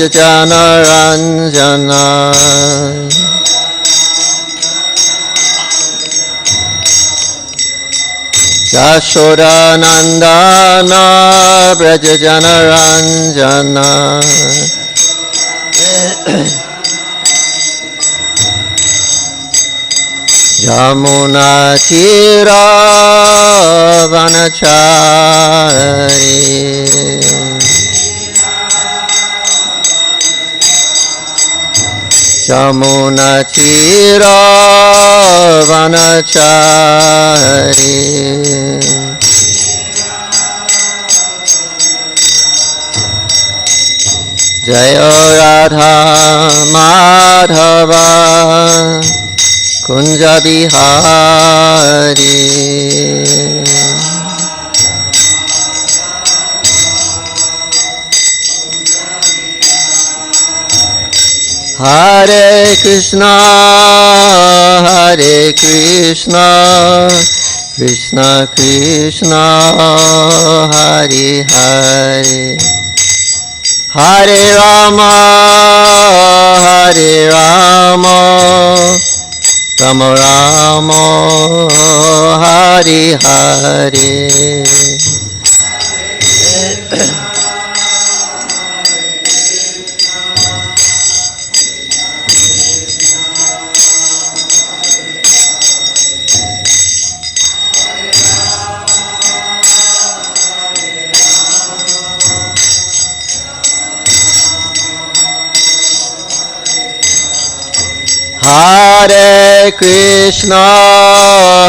Janaranjana Yashodanandana Braja Janaranjana Yamuna Tira Vanachari Yamuna Tira Vanachari Jaya Radha Madhava Kunja Bihari Hare Krishna Krishna Krishna Hare Hare Hare Rama Rama Rama Hare Hare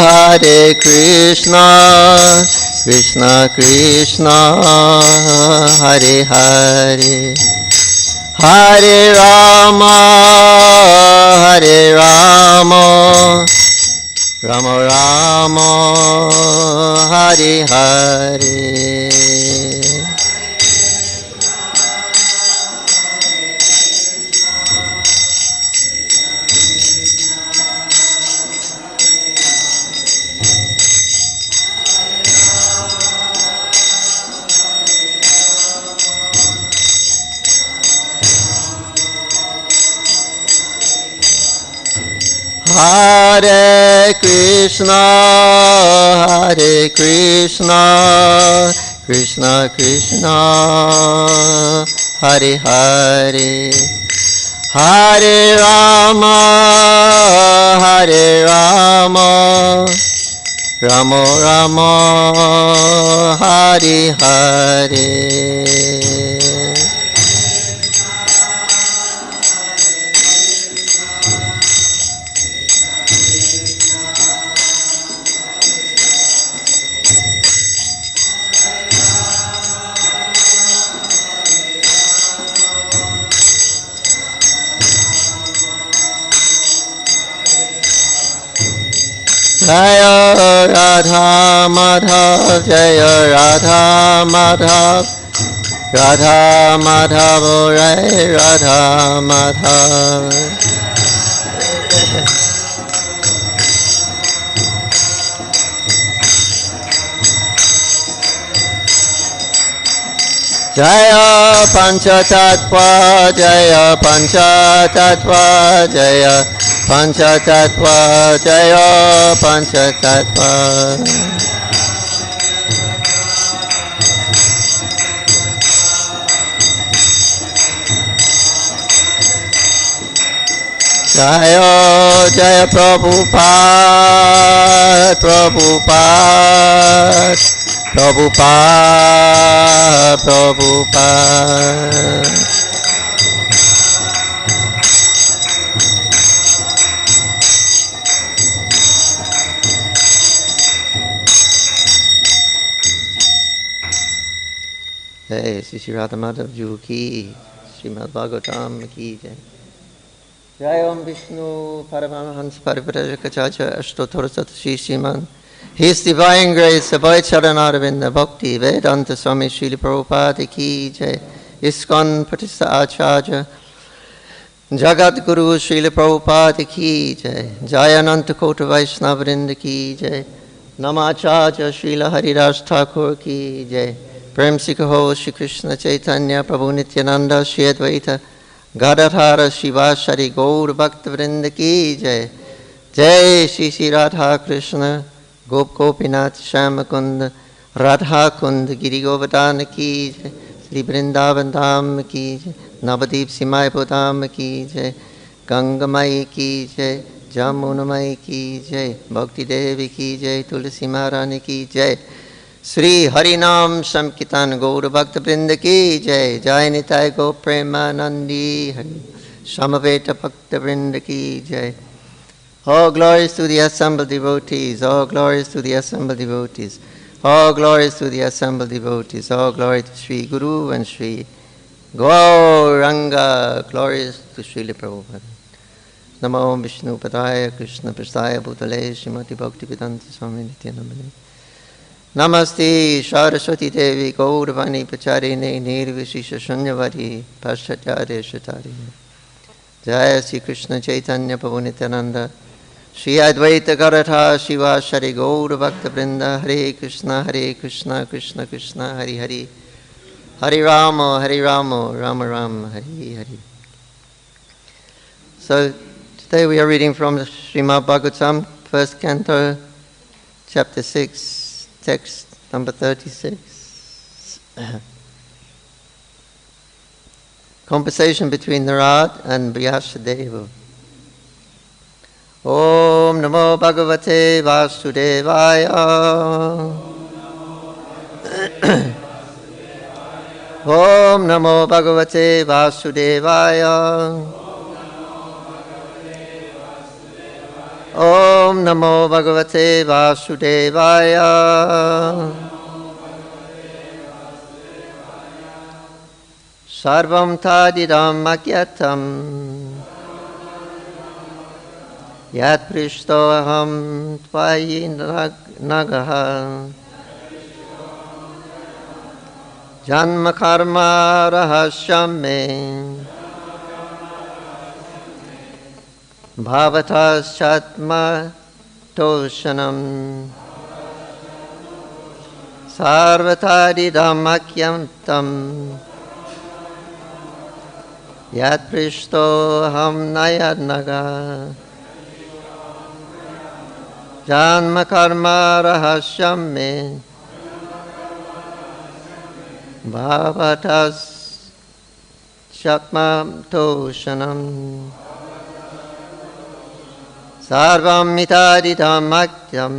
Hare Krishna Krishna Krishna Hare Hare Hare Rama Rama Rama Hare Hare Hare Krishna Krishna Krishna Hare Hare Hare Rama Rama Rama Hare Hare Jaya Radha Madhav Jaya Radha Madhav Ray Radha Madhav Jaya Panchatattva Jaya Panchatattva Jaya Panchatattva Jaya Panchatattva Jaya Jaya Prabhupada Hey, Sri Radha Madhav Ju ki, Srimad Bhagavatam ki jai. Jai Om Vishnu Paramahans Parivrajakachacha Ashtothara Satashi Sriman. His Divine Grace, Abhay Charanaravinda Bhakti, Vedanta Swami Srila Prabhupada ki jai. ISKCON Pratistha Acharya, Jagat Guru Srila Prabhupada ki jai. Jayananta Kota Vaishnavrinda ki jai. Namacharya Srila Haridas Thakur ki jai. Prem Sikaho Shri Krishna Chaitanya Prabhu Nityananda Shri Advaita Gadadhara Shiva Shari Gaur Bhakta Vrinda Ki Jai. Jai Shri Shri Radha Krishna Gop Gopinath Shamakund Radha Kund Giri Govardhana Ki Jai. Shri Vrindavan Dham Ki Jai. Navadip Mayapur Dham Ki Jai. Ganga Mai Ki Jai. Jamuna Mai Ki Jai. Bhakti Devi Ki Jai. Tulsi Maharani Ki Jai. Sri Harinam Samkitan Gaur Bhakta Vrinda Ki Jai. Jai Nitai Go Premanandi Hari Samaveta Bhakta Vrinda Ki Jai. All glories to the assembled devotees. All glories to the assembled devotees. All glories to the assembled devotees. All glory to Sri Guru and Sri Gauranga. Glories to Srila Prabhupada. Namo Vishnu Padaya Krishna Prasthaya Bhutale Srimati Bhakti Vedanta Swami Nityanamani. Namaste Saraswati Devi Gauravani Pacharine Nirvishisha Shunyavadi Paschatya Shatari. Jaya Sri Krishna Chaitanya Prabhu Nityananda Shri Advaita Garatha Shiva Shari Gaur Bhakta Vrinda. Hare Krishna Krishna Krishna Hari Hari Hari Rama Rama Rama Hari Hari. So today we are reading from the Srimad Bhagavatam, first canto, chapter 6. Text number 36. Conversation between Narad and Vyasadeva. Om Namo Bhagavate Vasudevaya. Om Namo Bhagavate Vasudevaya. Om Namo Bhagavate Vasudevaya. Sarvam Tadidam Makyatam Yat Prishtoham Tvayi Nagaha Janma Karma Rahasyam Me Bhavatas Chatma Toshanam Sarvatadidam Makyam Yat Prishtoham Nayadnaga Janma Karma Rahasyam Me Bhavatas Chatma Toshanam Sarvam mitadidam makyam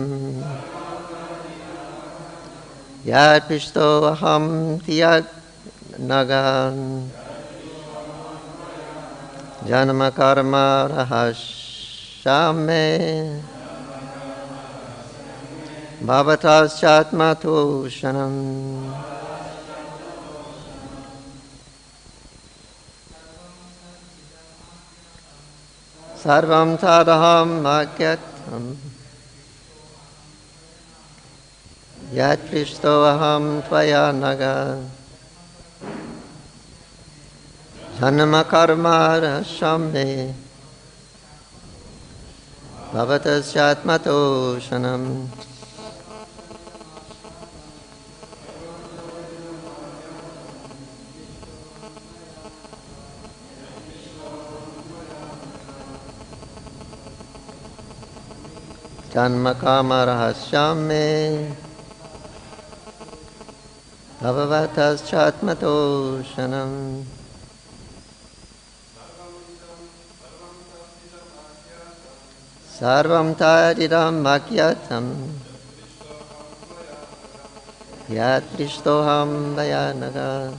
Yat Pishto aham tiyag nagan Janma karma rahashame Bhavatas chatma toshanam. Sarvam tadaham makyatam Yat Prishto aham tvaya naga Janma karma rasame Bhavatas chatmato shanam. Janma kama rahasyam me Bhavatas chatmato shanam. Sarvam tadidam makyatam Yat prishtoham vayanaga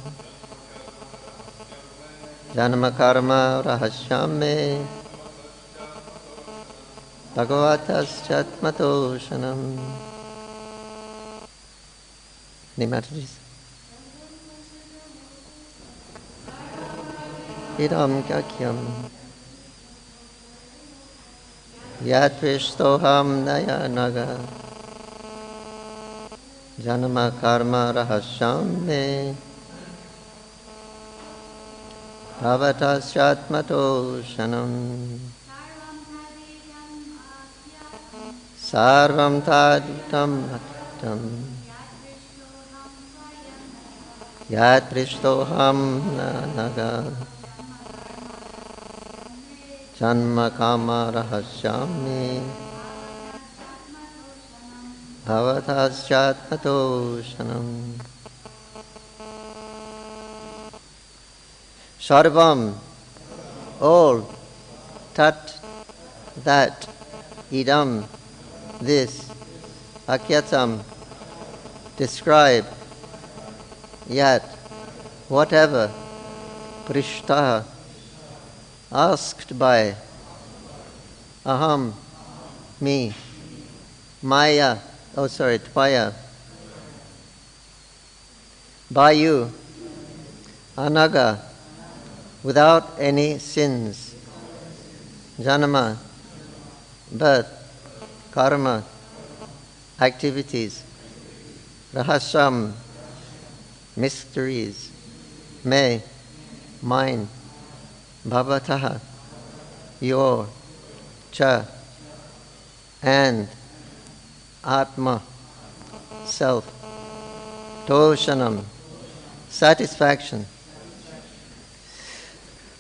Janma karma rahasyam me Bhagavatas chatmato shanam. Any messages? Idam kakyam Yat prishtoham nayanaga Janma karma rahasyam me Bhavatas chatmato shanam. Sarvam taditam bhaktam Yat prishtoham naga janma kama rahasyami bhavatasjatmatoshanam Sarvam, all, tat, that, idam, this, akyatam, describe, yat, whatever, prishtaha, asked by, aham, me, maya, tvaya, by you, anaga, without any sins, janama, birth, karma, activities, rahasam, mysteries, me, mine, bhavataha, your, cha, and, atma, self, toshanam, satisfaction.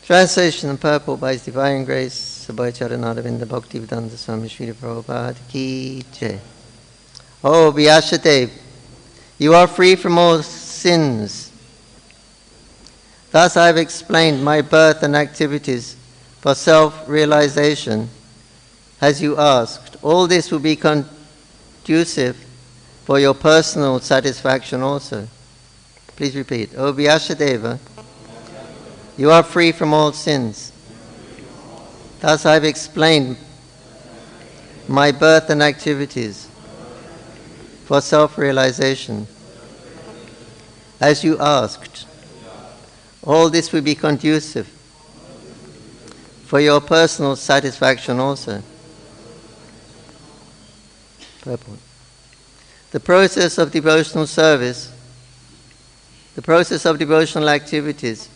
Translation and purport by His Divine Grace, Sabhai Charanaravinda Bhaktivedanta Swami Srila Prabhupada Ki Jai. Oh, Vyashadev, you are free from all sins. Thus I have explained my birth and activities for self-realization, as you asked. All this will be conducive for your personal satisfaction also. Please repeat. O Vyashadeva, you are free from all sins. Thus I have explained my birth and activities for self-realization, as you asked. All this will be conducive for your personal satisfaction also. Purport. The process of devotional service, the process of devotional activities,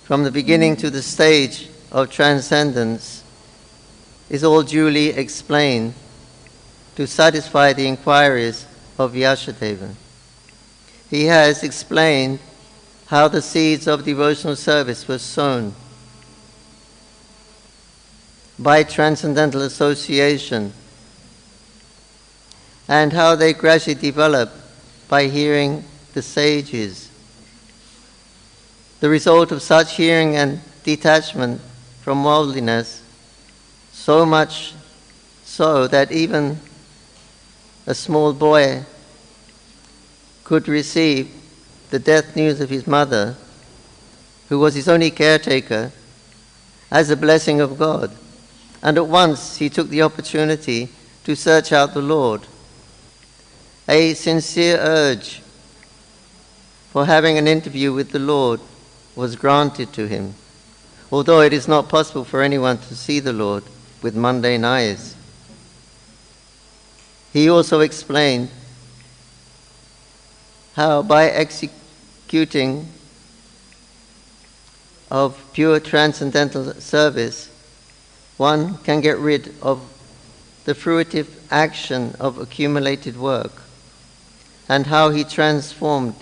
from the beginning to the stage of transcendence, is all duly explained to satisfy the inquiries of Vyasadeva. He has explained how the seeds of devotional service were sown by transcendental association, and how they gradually develop by hearing the sages. The result of such hearing and detachment from worldliness, so much so that even a small boy could receive the death news of his mother, who was his only caretaker, as a blessing of God. And at once he took the opportunity to search out the Lord. A sincere urge for having an interview with the Lord was granted to him, although it is not possible for anyone to see the Lord with mundane eyes. He also explained how by executing of pure transcendental service, one can get rid of the fruitive action of accumulated work, and how he transformed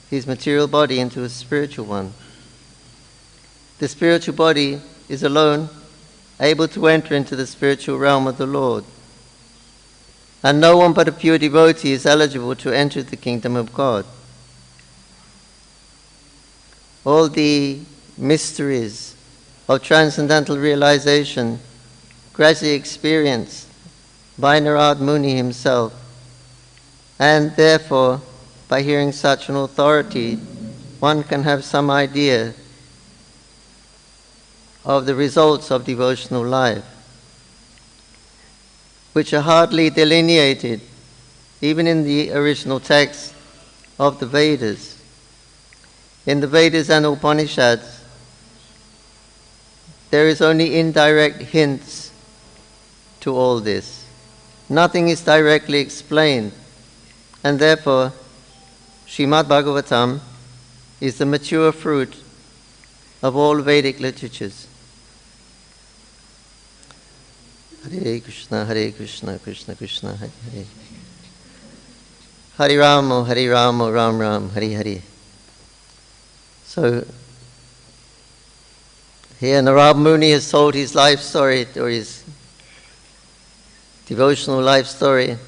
his material body into a spiritual one. The spiritual body is alone able to enter into the spiritual realm of the Lord, and no one but a pure devotee is eligible to enter the kingdom of God. All the mysteries of transcendental realization gradually experienced by Narad Muni himself, and therefore, by hearing such an authority, one can have some idea of the results of devotional life, which are hardly delineated even in the original text of the Vedas. In the Vedas and Upanishads, there is only indirect hints to all this. Nothing is directly explained, and therefore Srimad Bhagavatam is the mature fruit of all Vedic literatures. Hare Krishna, Krishna Krishna, Hare Hare. Hare Rama, Ram Ram, Hare Hare. So here Narad Muni has told his life story, or his devotional life story,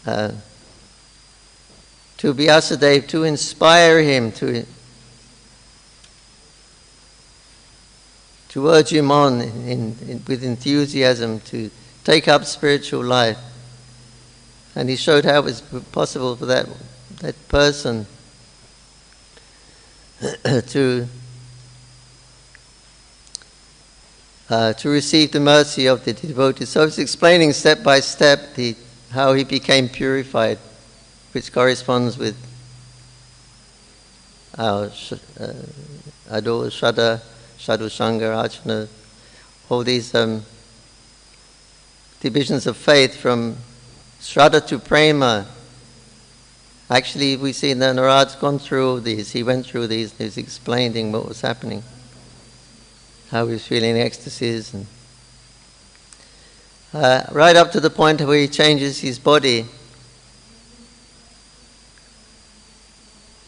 to Vyasadeva, to inspire him, to urge him on with enthusiasm to take up spiritual life. And he showed how it was possible for that person to receive the mercy of the devotees. So it's explaining step by step how he became purified, which corresponds with our Ador, Shraddha, Sadhu Sangha, Archana, all these divisions of faith from Shraddha to Prema. Actually, we see that Narad's gone through all these. He went through these, he was explaining what was happening, how he was feeling ecstasies, and right up to the point where he changes his body.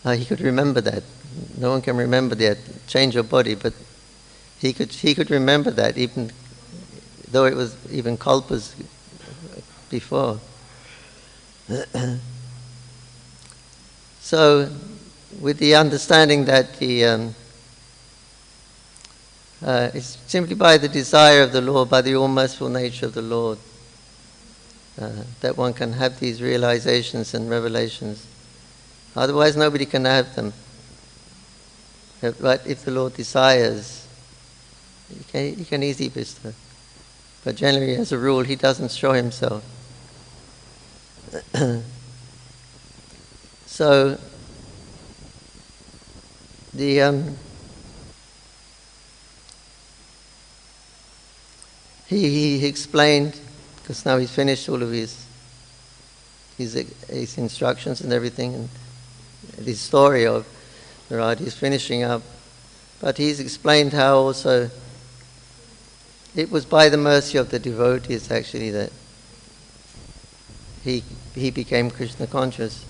He could remember that. No one can remember that, change your body, but he could remember that, even though it was even kalpas before. So, with the understanding that it's simply by the desire of the Lord, by the all-merciful nature of the Lord, that one can have these realizations and revelations. Otherwise, nobody can have them. But if the Lord desires, he can easily bestow. But generally, as a rule, he doesn't show himself. So, he explained, because now he's finished all of his instructions and everything, and the story of Narad, he's finishing up. But he's explained how also it was by the mercy of the devotees actually that he became Krishna conscious.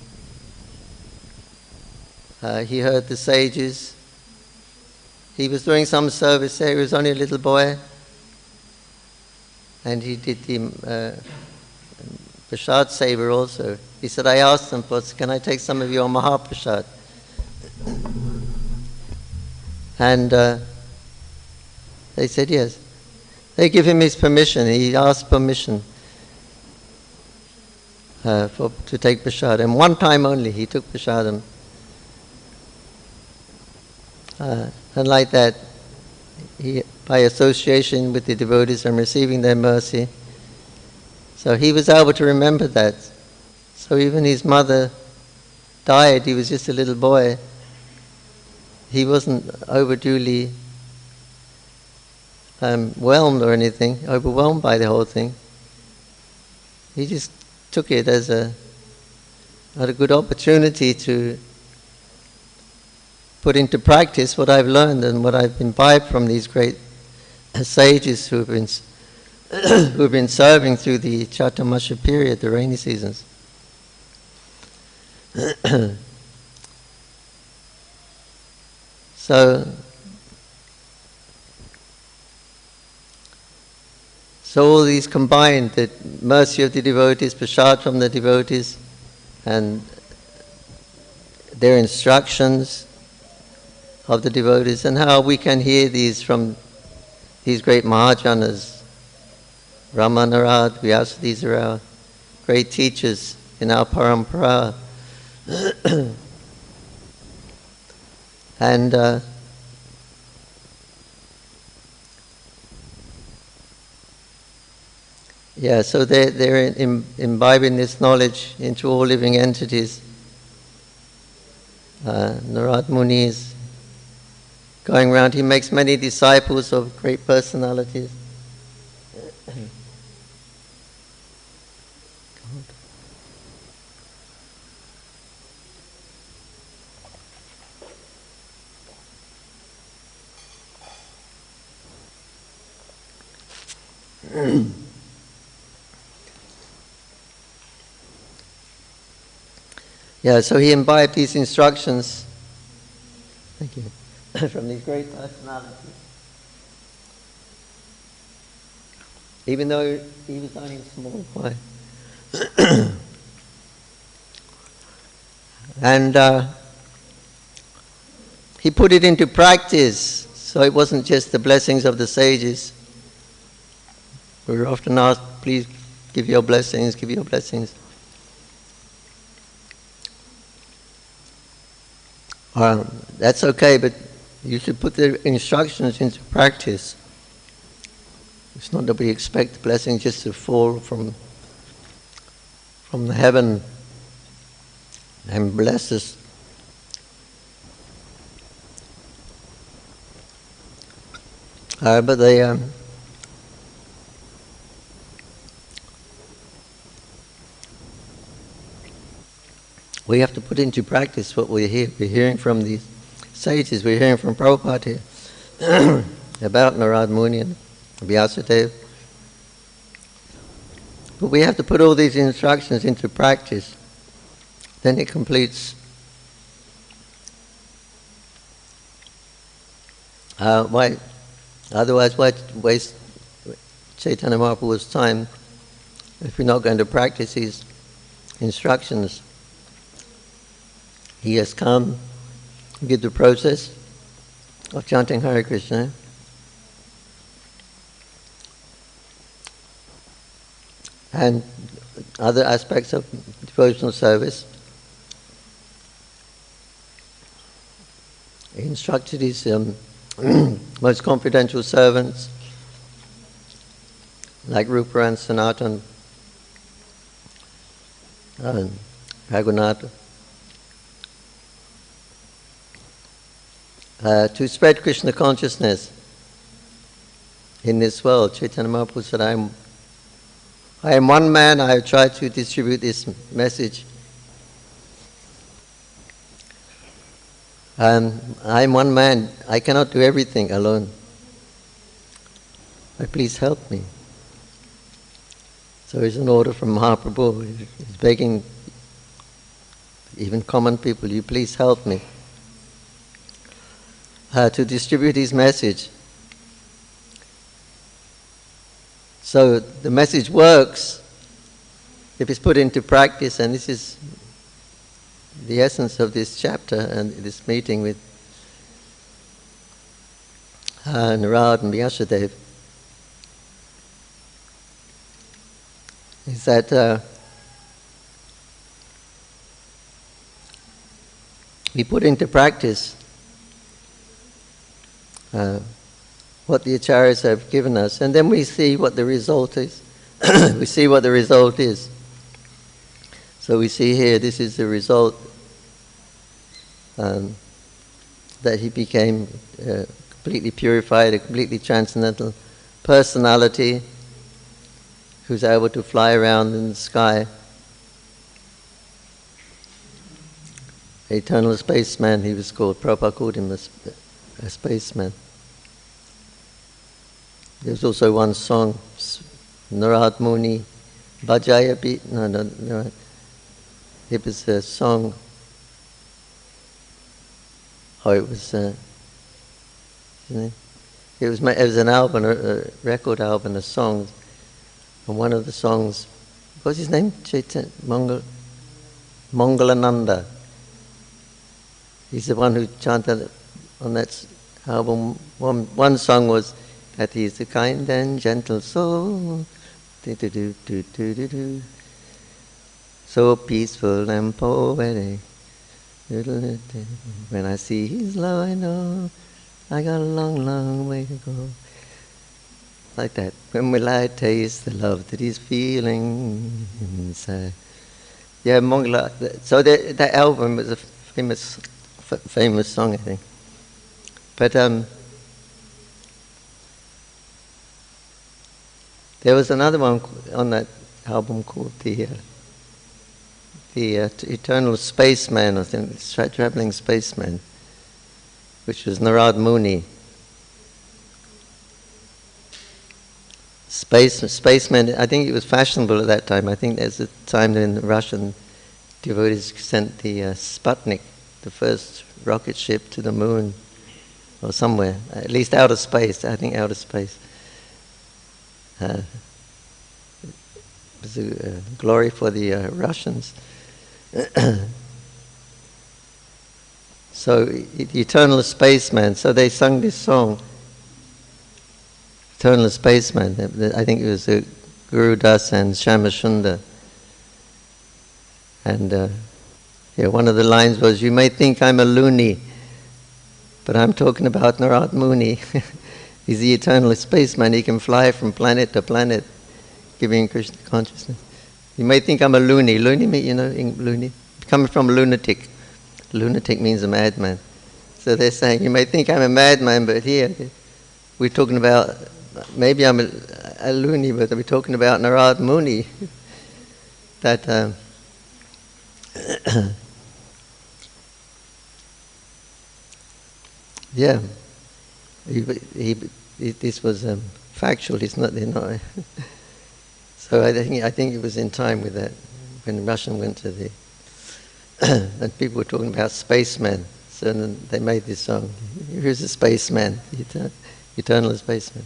He heard the sages. He was doing some service there. He was only a little boy. And he did the prasad saver also. He said, I asked them, can I take some of your Mahaprasad? And they said yes. They give him his permission. He asked permission to take prasad. And one time only he took prasadam. And like that, he, by association with the devotees and receiving their mercy, so he was able to remember that. So even his mother died, he was just a little boy. He wasn't overduly overwhelmed by the whole thing. He just took it as a good opportunity to put into practice what I've learned and what I've imbibed from these great sages who've been serving through the Chaturmasha period, the rainy seasons. So all these combined, the mercy of the devotees, prasad from the devotees, and their instructions of the devotees, and how we can hear these from these great Mahajanas. Rama Narad, Vyasa, these are our great teachers in our parampara. And so they're imbibing this knowledge into all living entities. Narad Muni is going around, he makes many disciples of great personalities. So he imbibed these instructions. thank you, from these great personalities. Even though he was only a small boy. And he put it into practice, so it wasn't just the blessings of the sages. We were often asked, please give your blessings, give your blessings. That's okay, but you should put the instructions into practice. It's not that we expect blessings just to fall from the heaven and bless us. But they we have to put into practice what we hear. We're hearing from these sages. We're hearing from Prabhupada here about Narad Muni and Vyasadeva. But we have to put all these instructions into practice. Then it completes. Why? Otherwise, why waste Chaitanya Mahaprabhu's time if we're not going to practice his instructions? He has come to give the process of chanting Hare Krishna. And other aspects of devotional service. He instructed his most confidential servants, like Rupa and Sanatan, and Raghunatha, to spread Krishna consciousness in this world. Chaitanya Mahaprabhu said, I am one man, I have tried to distribute this message. I am one man, I cannot do everything alone. But please help me. So it's an order from Mahaprabhu. He's begging even common people, you please help me to distribute his message. So the message works if it's put into practice, and this is the essence of this chapter and this meeting with Narad and Vyasadeva, is that we put into practice what the acharyas have given us, and then we see what the result is. We see what the result is. So we see here, this is the result, that he became completely purified, a completely transcendental personality who's able to fly around in the sky. Eternal spaceman, he was called. Prabhupada called him a spaceman. There's also one song, Narad Muni, Bhajaya Beat. No. It was a song. It was an album, a record album of songs. And one of the songs, what's his name? Mangalananda. He's the one who chanted on that album. One song was that he's a kind and gentle soul, so peaceful and poetic. When I see his love, I know I got a long, long way to go. Like that. When will I taste the love that he's feeling inside? Yeah, Mongla. So that album was a famous song, I think. But there was another one on that album called the Eternal Spaceman, I think, Traveling Spaceman, which was Narad Muni. Spaceman, I think it was fashionable at that time. I think there's a time when the Russian devotees sent the Sputnik the first rocket ship to the moon or somewhere, at least outer space. I think outer space. It was a glory for the Russians. So, the Eternal Spaceman. So they sung this song, Eternal Spaceman. I think it was Guru Das and Shama Sundar. And one of the lines was, "You may think I'm a loony, but I'm talking about Narad Muni." He's the Eternal Spaceman. He can fly from planet to planet, giving Krishna consciousness. You may think I'm a loony. Loony, loony, coming from lunatic. Lunatic means a madman. So they're saying, you may think I'm a madman, but here we're talking about, maybe I'm a loony, but we're talking about Narad Muni. That yeah, this was factual. It's not. They're not. So I think it was in time with that when Russian went to the and people were talking about spacemen. So then they made this song. Here's a spaceman, the eternal spaceman.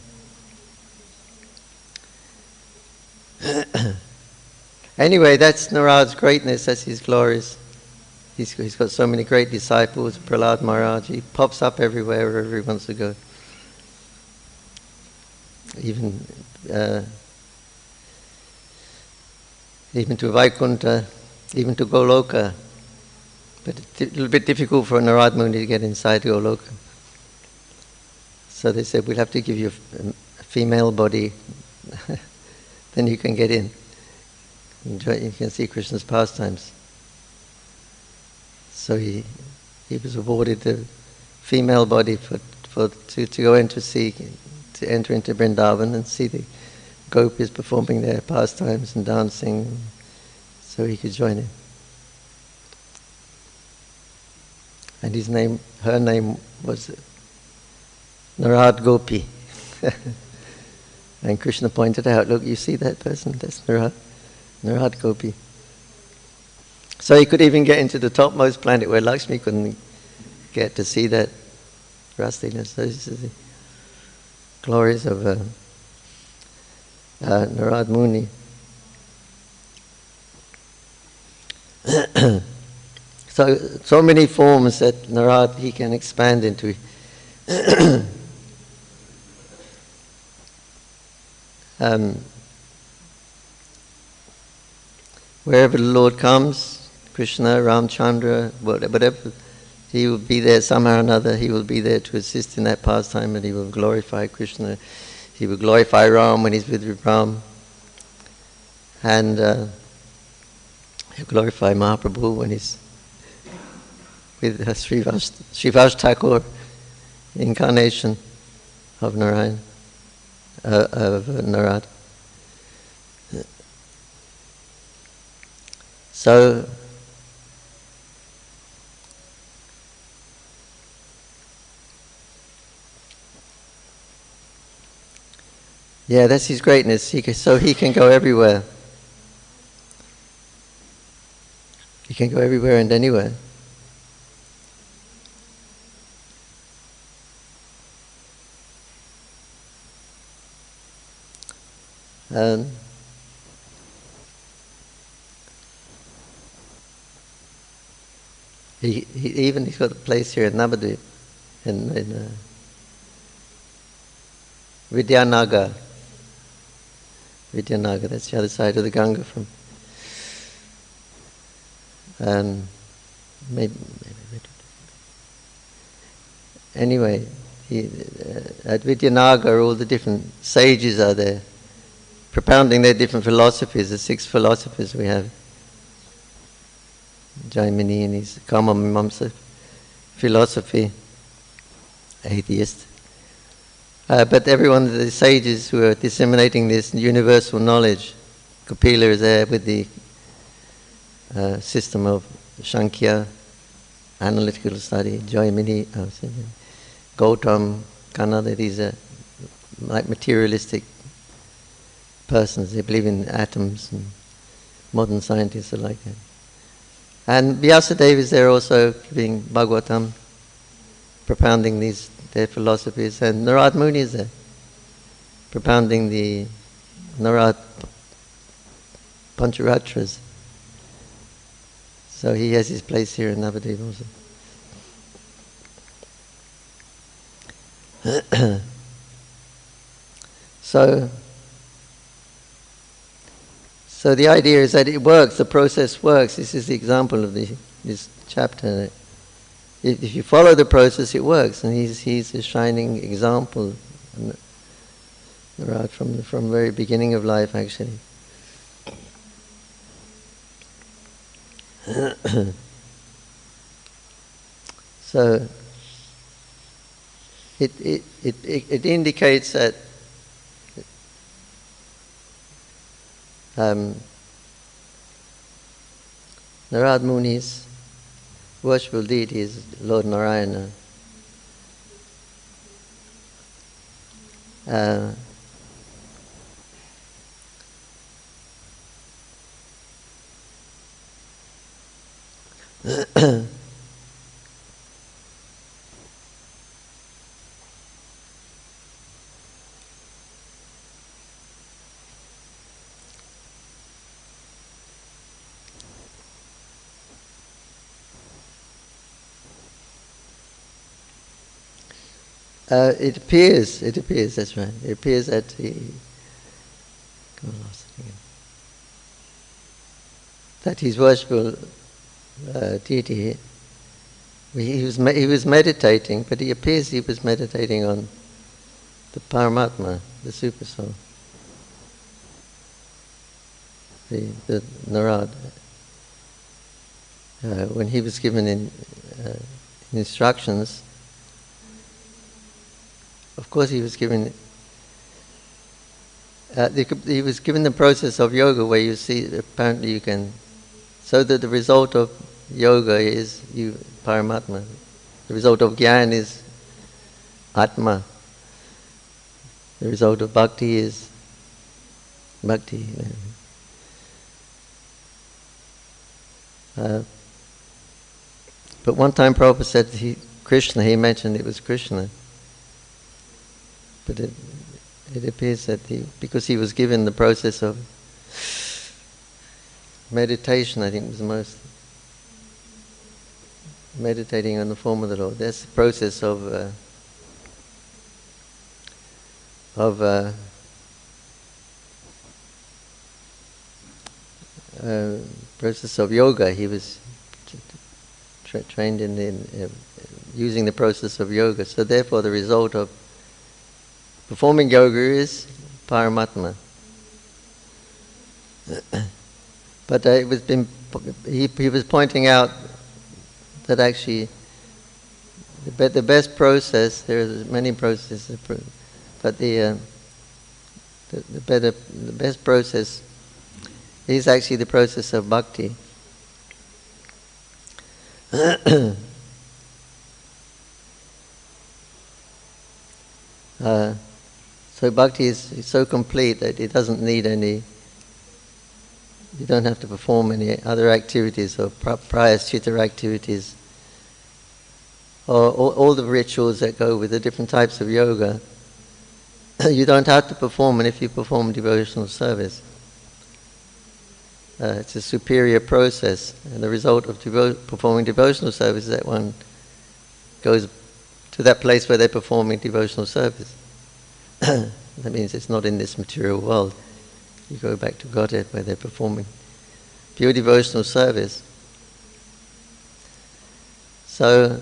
Anyway, that's Narad's greatness. That's his glories. He's got so many great disciples. Prahlad Maharaj, he pops up everywhere wherever he wants to go. Even to Vaikuntha, even to Goloka. But it's a little bit difficult for Narad Muni to get inside Goloka. So they said, we'll have to give you a female body, then you can get in. You can see Krishna's pastimes. So he was awarded the female body to go in to enter into Vrindavan and see the gopis performing their pastimes and dancing, so he could join in. And her name was Narad Gopi. And Krishna pointed out, look, you see that person? That's Narad Gopi. So he could even get into the topmost planet where Lakshmi couldn't get to see that rustiness. Those are the glories of Narad Muni. So many forms that Narad he can expand into. Wherever the Lord comes, Krishna, Ramchandra, whatever, he will be there somehow or another. He will be there to assist in that pastime, and he will glorify Krishna. He will glorify Ram when he's with Ram, and he'll glorify Mahaprabhu when he's with Srivas Thakur, incarnation of Narayan, of Narad. So yeah, that's his greatness. So he can go everywhere. He can go everywhere and anywhere. He's got a place here in Navadvip, in Vidyanagar. Vidyanagar, that's the other side of the Ganga from. Maybe. Anyway, at Vidyanagar, all the different sages are there, propounding their different philosophies, the 6 philosophers we have. Jaimini and his Kama Mimamsa philosophy, atheist. But everyone of the sages who are disseminating this universal knowledge, Kapila is there with the system of Sankhya, analytical study, Jaimini, Gautam, Kanada, these are like materialistic persons. They believe in atoms, and modern scientists are like that. And Vyasadeva is there also giving Bhagavatam, propounding their philosophies, and Narad Muni is there, propounding the Narad Pancharatras. So he has his place here in Navadip also. So the idea is that it works, the process works. This is the example of this chapter. If you follow the process, it works, and he's a shining example, right from the very beginning of life, actually. So it indicates that Narad Muni's worshipful deity is Lord Narayana. It appears, that's right. It appears that that his worshipful deity, he was meditating, but he appears he was meditating on the Paramatma, the Super Soul, the Narad. When he was given instructions, of course, he was given. He was given the process of yoga, where you see apparently you can. So that the result of yoga is Paramatma. The result of Gyan is Atma. The result of bhakti is bhakti. But one time Prabhupada said Krishna. He mentioned it was Krishna. But it appears that because he was given the process of meditation, I think it was the most meditating on the form of the Lord. That's the process of yoga. He was trained in using the process of yoga. So therefore, the result of performing yoga is Paramatma. But he was pointing out that actually the best process, there are many processes, but the best process is actually the process of bhakti. So bhakti is so complete that it doesn't need any. You don't have to perform any other activities or prayaschitta activities, or all the rituals that go with the different types of yoga. You don't have to perform, and if you perform devotional service, it's a superior process, and the result of performing devotional service is that one goes to that place where they're performing devotional service. That means it's not in this material world. You go back to Godhead where they're performing pure devotional service. So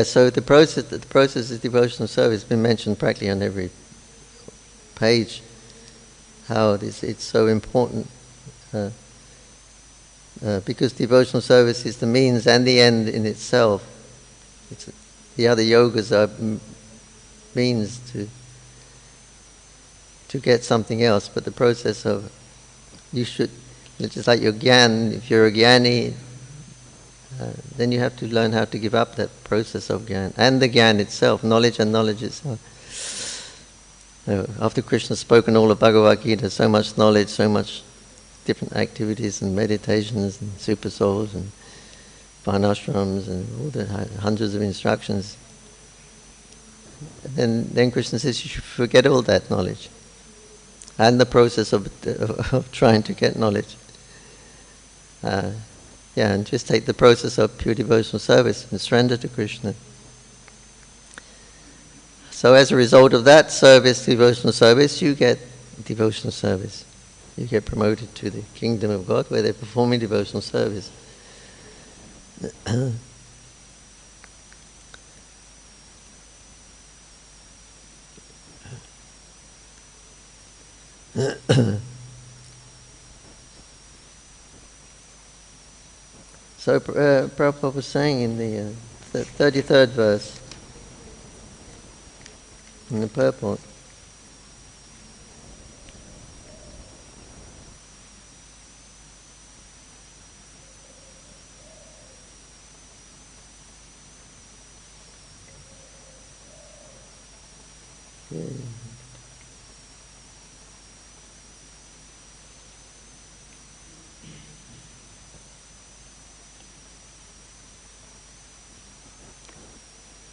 so the process of devotional service has been mentioned practically on every page. How it's so important. Because devotional service is the means and the end in itself. The other yogas are means to get something else, but the process of it's just like your Gyan. If you're a Gyani, then you have to learn how to give up that process of Gyan and the Gyan itself, knowledge and knowledge itself. After Krishna spoken all of Bhagavad Gita, so much knowledge, so much different activities and meditations and super souls and varnashrams and all the hundreds of instructions. And then Krishna says you should forget all that knowledge and the process of trying to get knowledge. And just take the process of pure devotional service and surrender to Krishna. So as a result of that service, devotional service, you get devotional service. You get promoted to the kingdom of God where they're performing devotional service. So Prabhupada was saying in the 33rd verse, in the purport,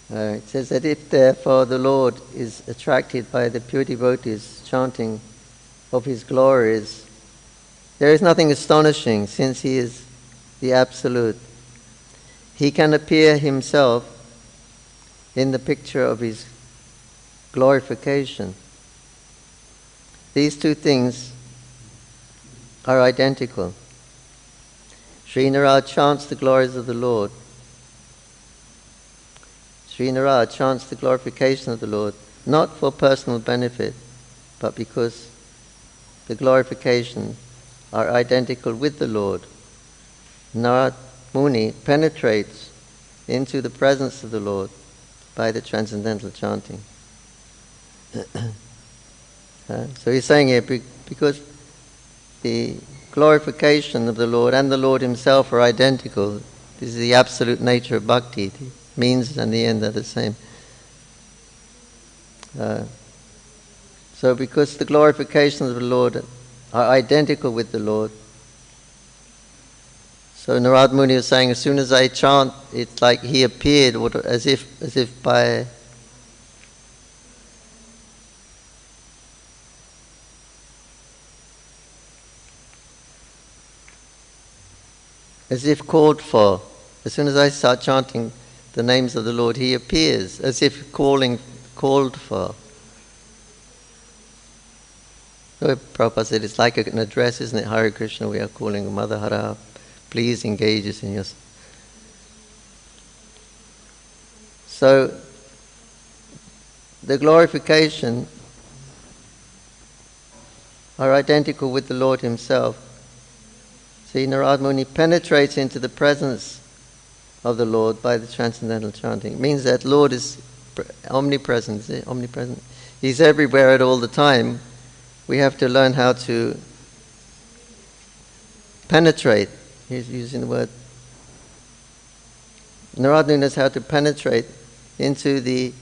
it says that if therefore the Lord is attracted by the pure devotees chanting of his glories, there is nothing astonishing since he is the Absolute. He can appear himself in the picture of his glorification. These two things are identical. Sri Narad chants the glories of the Lord. Sri Narad chants the glorification of the Lord, not for personal benefit, but because the glorification are identical with the Lord. Narad Muni penetrates into the presence of the Lord by the transcendental chanting. So he's saying here, because the glorification of the Lord and the Lord himself are identical, this is the absolute nature of bhakti. The means and the end are the same. So because the glorifications of the Lord are identical with the Lord, so Narad Muni is saying, as soon as I chant, it's like he appeared, as if by as if called for. As soon as I start chanting the names of the Lord, he appears, as if called for. So Prabhupada said, it's like an address, isn't it? Hare Krishna, we are calling Mother Hara, please engage us in your... So, the glorification are identical with the Lord himself. See, Narad Muni penetrates into the presence of the Lord by the transcendental chanting. It means that Lord is omnipresent, is it? Omnipresent. He's everywhere at all the time. We have to learn how to penetrate. He's using the word. Narad Muni knows how to penetrate into the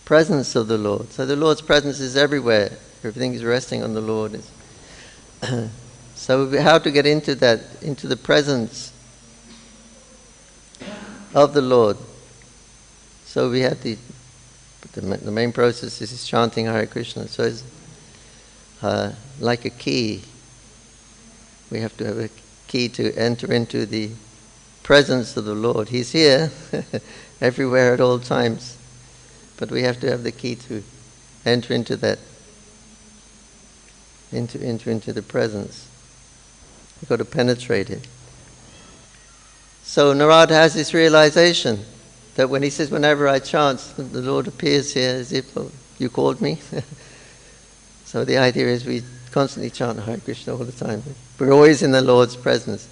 presence of the Lord. So the Lord's presence is everywhere. Everything is resting on the Lord. So how to get into that, into the presence of the Lord. So we have the main process is chanting Hare Krishna. So it's like a key. We have to have a key to enter into the presence of the Lord. He's here everywhere at all times. But we have to have the key to enter into that, into the presence. We've got to penetrate it. So Narad has this realization that when he says, whenever I chant, the Lord appears here as if, oh, you called me. So the idea is we constantly chant Hare Krishna all the time. We're always in the Lord's presence.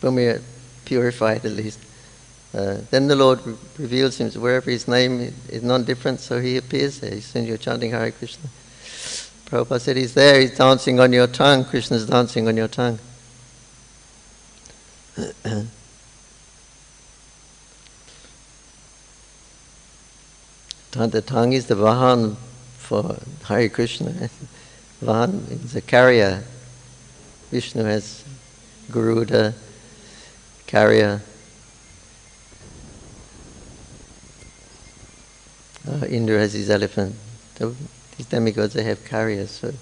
When we are purified at least. Then the Lord reveals himself wherever his name is non-different, so he appears there. As soon as you're chanting Hare Krishna. Prabhupada said he's there, he's dancing on your tongue, Krishna's dancing on your tongue. The tongue is the Vahan for Hare Krishna. Vahan is a carrier. Vishnu has Garuda, carrier. Indra has his elephant. These demigods, they have carriers. So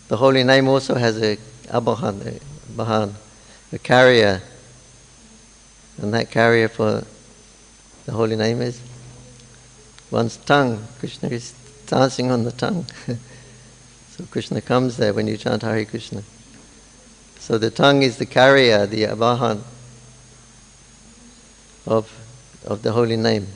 the holy name also has a Vahan, a carrier. And that carrier for the holy name is one's tongue. Krishna is dancing on the tongue. So Krishna comes there when you chant Hare Krishna. So the tongue is the carrier, the Vahan of the holy name.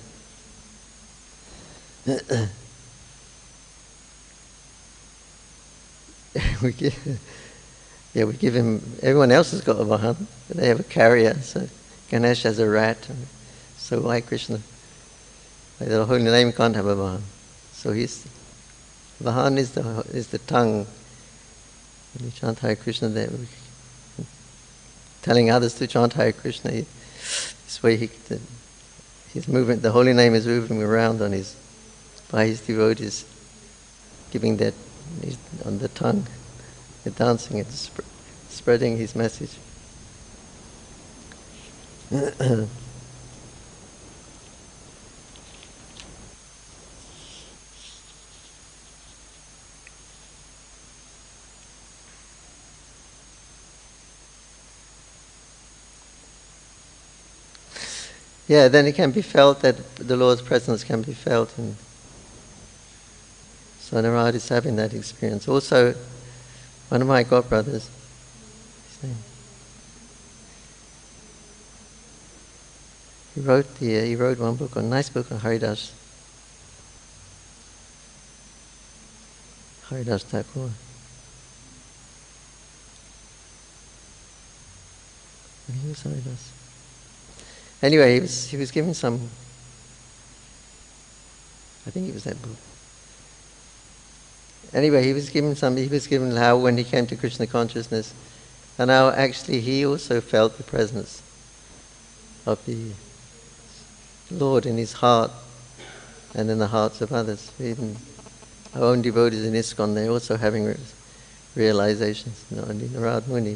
we give him, everyone else has got a Vahan, but they have a carrier. So Ganesh has a rat, and so why Krishna? The holy name can't have a Vahan. So Vahan is the tongue. When you chant Hare Krishna, there, telling others to chant Hare Krishna, this way his movement, the holy name is moving around by his devotees, giving that on the tongue, they're dancing and spreading his message. Yeah, then it can be felt that the Lord's presence can be felt, and so Narad is having that experience. Also, one of my godbrothers, his name, he wrote one book, a nice book on Haridas Thakur. And he was Haridas. Anyway, he was given some, I think it was that book. Anyway, he was given how when he came to Krishna consciousness, and how actually he also felt the presence of the Lord in his heart and in the hearts of others. Even our own devotees in ISKCON, they're also having realizations, not only Narad Muni.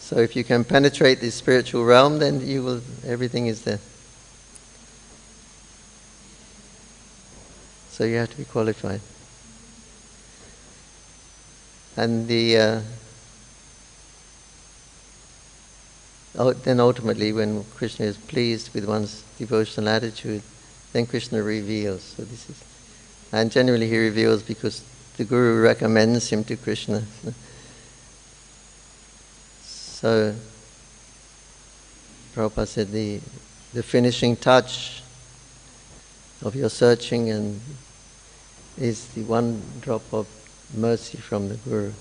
So if you can penetrate this spiritual realm, then everything is there. So you have to be qualified. And then ultimately, when Krishna is pleased with one's devotional attitude, then Krishna reveals. And generally he reveals because the Guru recommends him to Krishna. So Prabhupada said the finishing touch of your searching is the one drop of mercy from the Guru.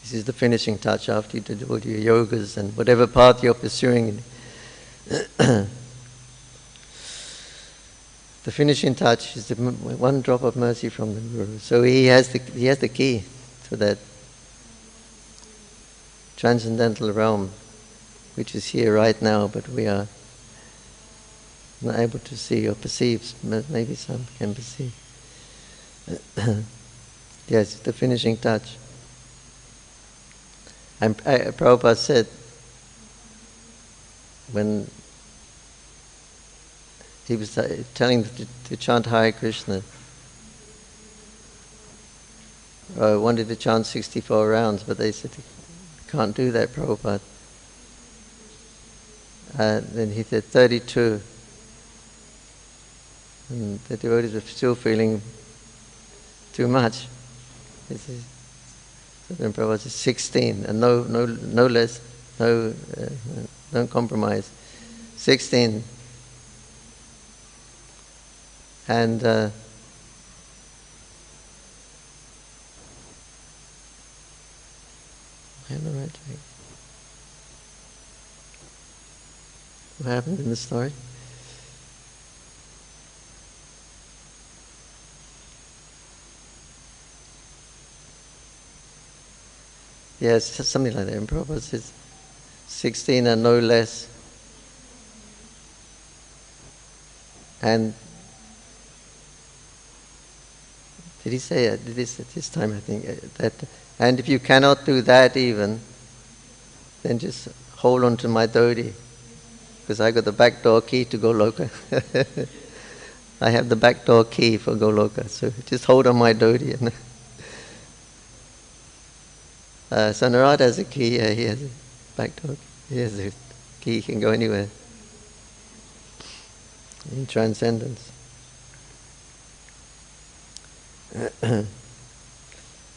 This is the finishing touch after you do all your yogas and whatever path you're pursuing. The finishing touch is the one drop of mercy from the Guru. So he has the key to that transcendental realm, which is here right now, but we are not able to see or perceive. Maybe some can perceive. Yes, the finishing touch. And Prabhupada said, when he was telling them to chant Hare Krishna, I wanted to chant 64 rounds, but they said, can't do that, Prabhupada. Then he said 32. And the devotees were still feeling too much. So then Prabhupada said 16, and no less, don't compromise. 16. And I have the right track. What happened in the story? Yes, something like that. And Prabhupada says 16 and no less. And did he say it? This time I think that. And if you cannot do that even, then just hold on to my dhoti, because I got the back door key to Goloka. I have the back door key for Goloka, so just hold on my dhoti. So Narada has a key. He has a back door key. He has a key. He can go anywhere in transcendence.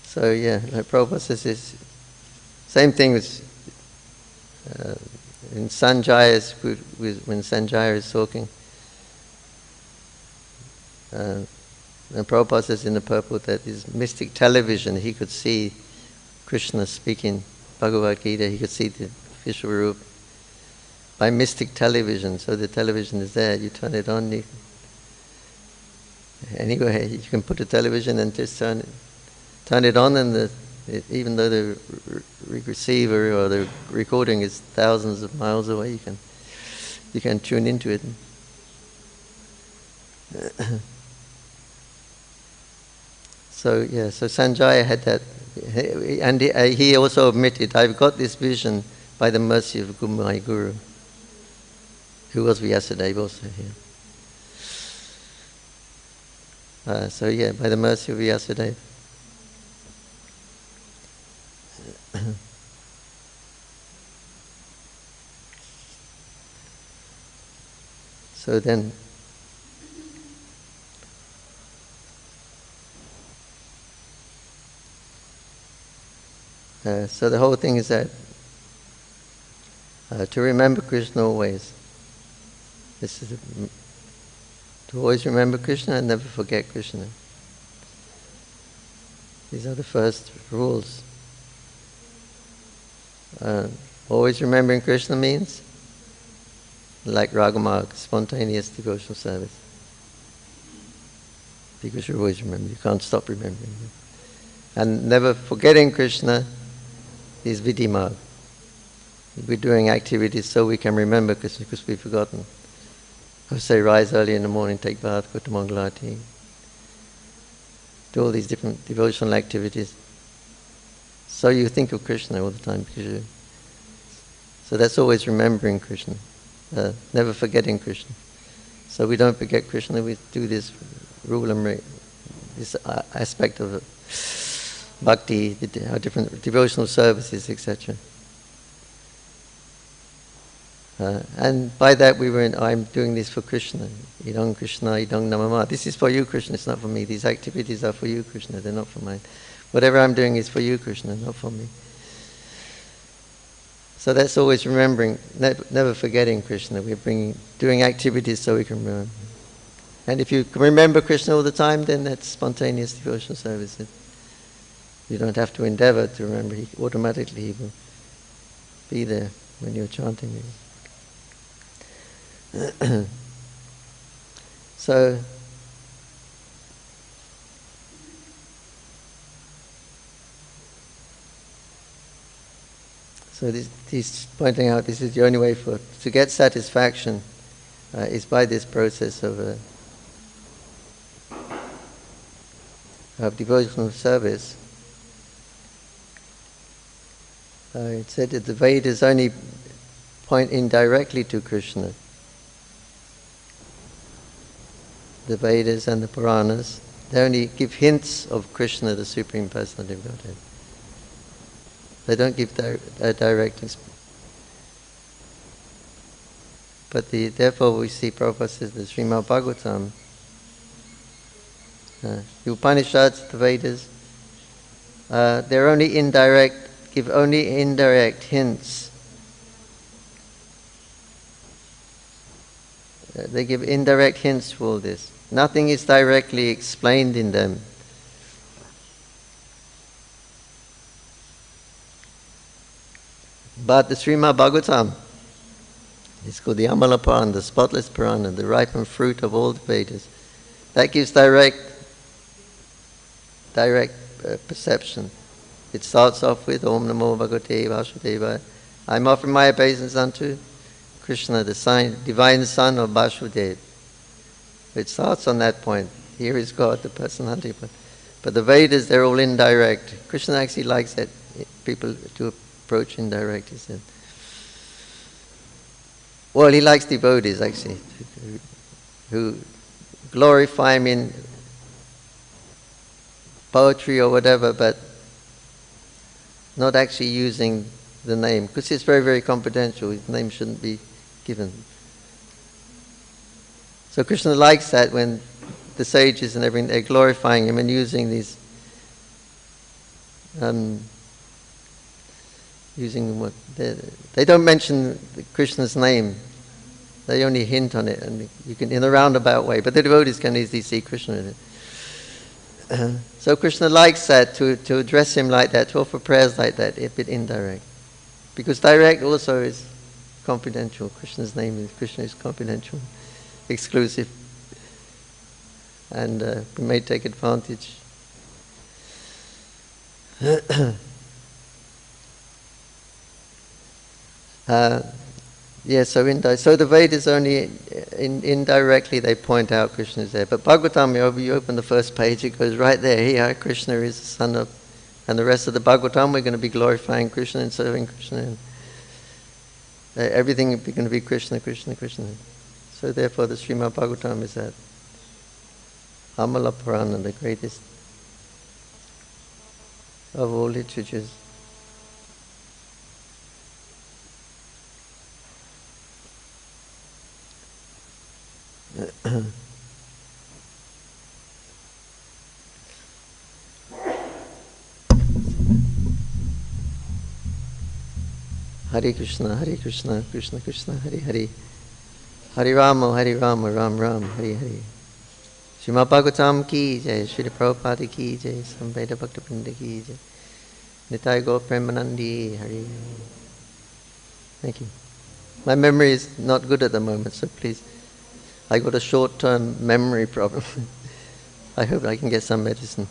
So yeah, like Prabhupada says, this same thing with in Sanjaya, when Sanjaya is talking. And Prabhupada says in the purport that his mystic television, he could see Krishna speaking Bhagavad Gita, he could see the official roop by mystic television. So the television is there, you turn it on, anyway, you can put a television and just turn it on, and even though the receiver or the recording is thousands of miles away, you can tune into it. So Sanjaya had that, and he also admitted, I've got this vision by the mercy of my Guru, who was Vyasadeva also here. By the mercy of Vyasadeva. So then, so the whole thing is that to remember Krishna always. This is to always remember Krishna and never forget Krishna. These are the first rules. Always remembering Krishna means like Ragamarg, spontaneous devotional service. Because you always remember, you can't stop remembering him. And never forgetting Krishna is Vidhimarg. We're doing activities so we can remember Krishna because we've forgotten. I say rise early in the morning, take bath, go to Mangalati, do all these different devotional activities. So you think of Krishna all the time. So that's always remembering Krishna, never forgetting Krishna. So we don't forget Krishna, we do this rule and this aspect of bhakti, our different devotional services, etc. And by that I'm doing this for Krishna. Idang Krishna, idang namama. This is for you, Krishna, it's not for me. These activities are for you, Krishna, they're not for mine. Whatever I'm doing is for you, Krishna, not for me. So that's always remembering, never forgetting Krishna. We're doing activities so we can remember. And if you can remember Krishna all the time, then that's spontaneous devotional service. You don't have to endeavor to remember. Automatically he will be there when you're chanting. So he's pointing out this is the only way to get satisfaction is by this process of devotional service. It said that the Vedas only point indirectly to Krishna. The Vedas and the Puranas, they only give hints of Krishna, the Supreme Personality of Godhead. They don't give direct explanation. But therefore we see Prabhupada says the Srimad Bhagavatam, the Upanishads, the Vedas, they're only give only indirect hints. They give indirect hints for all this. Nothing is directly explained in them. But the Srimad Bhagavatam, it's called the Amala Purana, the spotless Purana, the ripened fruit of all the Vedas. That gives direct perception. It starts off with Om Namo Bhagavate Vasudevaya. I'm offering my obeisance unto Krishna, the divine son of Vasudeva. It starts on that point. Here is God, the personality. But the Vedas, they're all indirect. Krishna actually likes that, people to approach indirect, he said. Well, he likes devotees, actually, who glorify him in poetry or whatever, but not actually using the name, because it's very, very confidential. His name shouldn't be given. So Krishna likes that when the sages and everything, they're glorifying him and using these, using what, they don't mention Krishna's name. They only hint on it, and you can, in a roundabout way, but the devotees can easily see Krishna in it. So Krishna likes that, to address him like that, to offer prayers like that, a bit indirect. Because direct also is confidential. Krishna is confidential, exclusive, and we may take advantage. So the Vedas only indirectly they point out Krishna is there. But Bhagavatam, you open the first page, it goes right there. Here, Krishna is the son of, and the rest of the Bhagavatam, we're going to be glorifying Krishna and serving Krishna. And everything is going to be Krishna, Krishna, Krishna. So therefore, the Srimad Bhagavatam is that Amala Purana, the greatest of all literatures. Hare Krishna, Krishna Krishna, Hare Hare. Hare Rama, Ram Ram, Hare Hare. Srimad Bhagavatam ki jai, Srila Prabhupada ki jai, Samveda Bhaktaprinda ki jai. Nitai Gaur Premanandi, Hare. Thank you. My memory is not good at the moment, so please. I got a short-term memory problem. I hope I can get some medicine.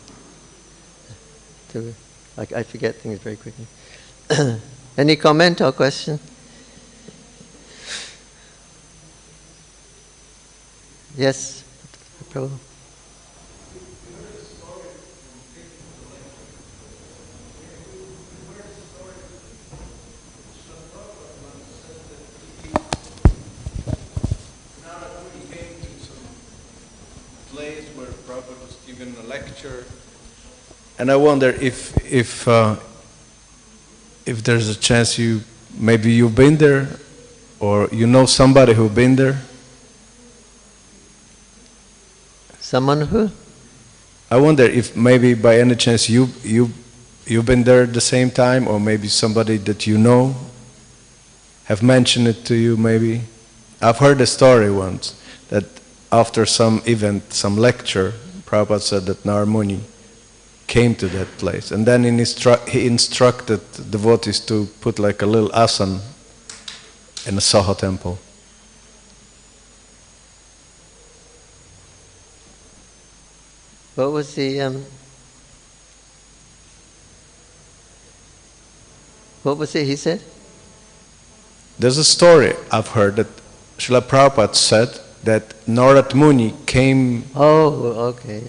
I forget things very quickly. Any comment or question? Yes, Prabhu. A lecture, and I wonder if there's a chance maybe you've been there, or you know somebody who's been there. Someone who? I wonder if maybe by any chance you've been there at the same time, or maybe somebody that you know have mentioned it to you. Maybe I've heard a story once that after some event, some lecture, Prabhupada said that Narad Muni came to that place, and then he instructed devotees to put like a little asana in the Saha temple. What was the what was it he said? There's a story I've heard that Srila Prabhupada said that Narad Muni came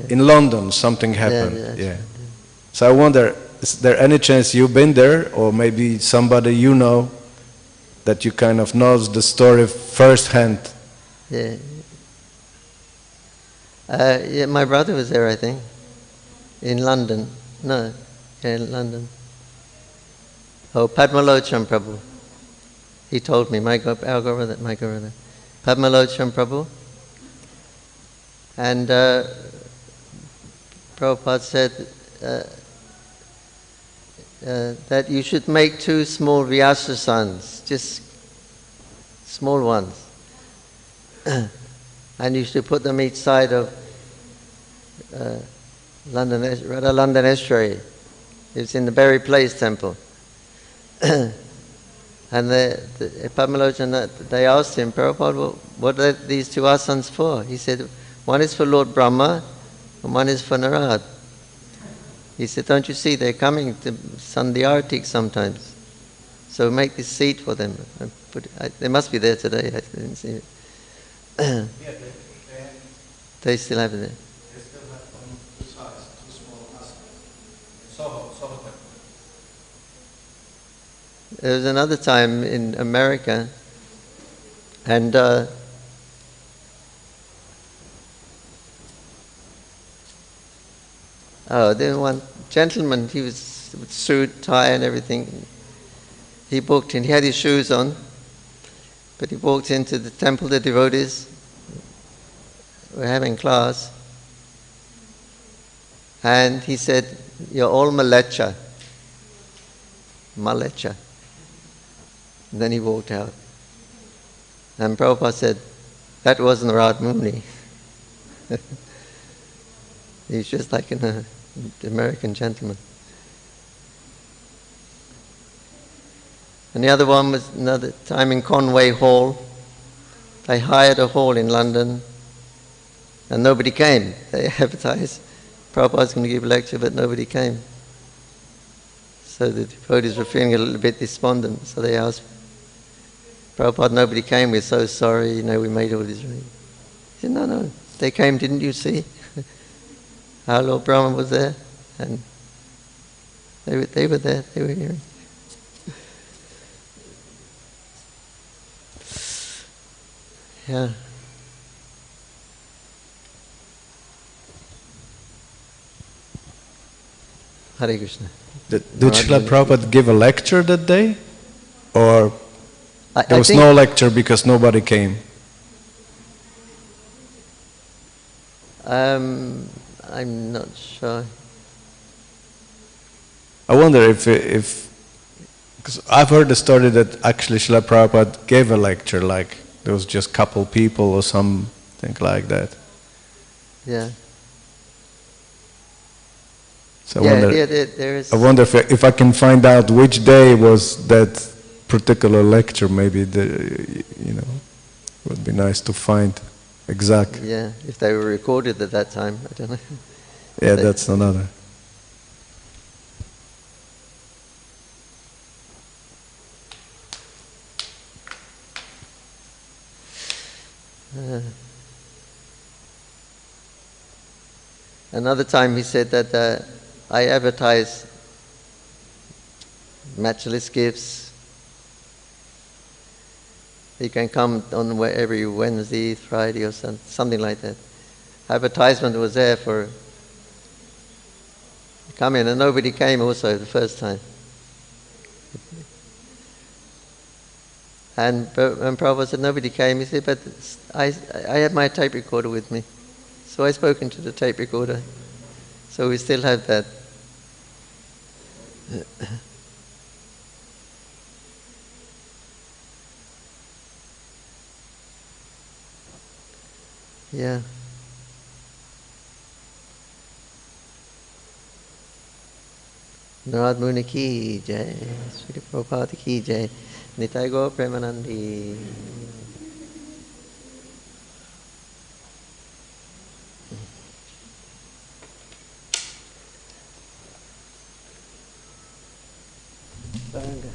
in London, something happened. Yeah. So I wonder, is there any chance you've been there, or maybe somebody you know that you kind of knows the story firsthand? Yeah. My brother was there, I think, in London. No, in London. Oh, Padmalochan Prabhu. He told me, my Guru, Padmalochan Prabhu. And Prabhupada said that you should make 2 small Vyasasans, just small ones. And you should put them each side of Radha London Estuary. It's in the Berry Place temple. And the Padmalochan, they asked him, Prabhupada, what are these 2 asanas for? He said, one is for Lord Brahma and one is for Narad. He said, don't you see, they're coming to Sandhyartik sometimes. So make this seat for them. They must be there today, I didn't see it. They still have it there. They still have on two sides, two small houses. Soho temple. There was another time in America, and there was one gentleman, he was with suit, tie and everything. He walked in, he had his shoes on, but he walked into the temple, the devotees were having class, and he said, "You're all malecha." Malecha. And then he walked out. And Prabhupada said, "That wasn't Radha Muni." He's just like an American gentleman. And the other one was another time in Conway Hall. They hired a hall in London and nobody came. They advertised, Prabhupada's going to give a lecture, but nobody came. So the devotees were feeling a little bit despondent. So they asked Prabhupada, "Nobody came, we're so sorry, we made all this." He said, No, they came, didn't you see? Our Lord Brahma was there, and they were there, they were hearing. Yeah. Hare Krishna. Did Srila Prabhupada give a lecture that day? Or there was no lecture because nobody came? I'm not sure. I wonder if because I've heard the story that actually Srila Prabhupada gave a lecture, like there was just a couple people or something like that. Yeah. So I wonder if I can find out which day was that particular lecture. Maybe it would be nice to find exactly. Yeah, if they were recorded at that time, I don't know. Yeah, that's another. Another time he said that I advertise matchless gifts. You can come on every Wednesday, Friday or something like that. Advertisement was there for come in, and nobody came also the first time. And Prabhupada said nobody came. He said, but I had my tape recorder with me. So I spoke into the tape recorder. So we still have that. Yeah. Narad Muni ki jai, Sri Prabhupada ki jai, Nitai Gaur Premanandi. Banga.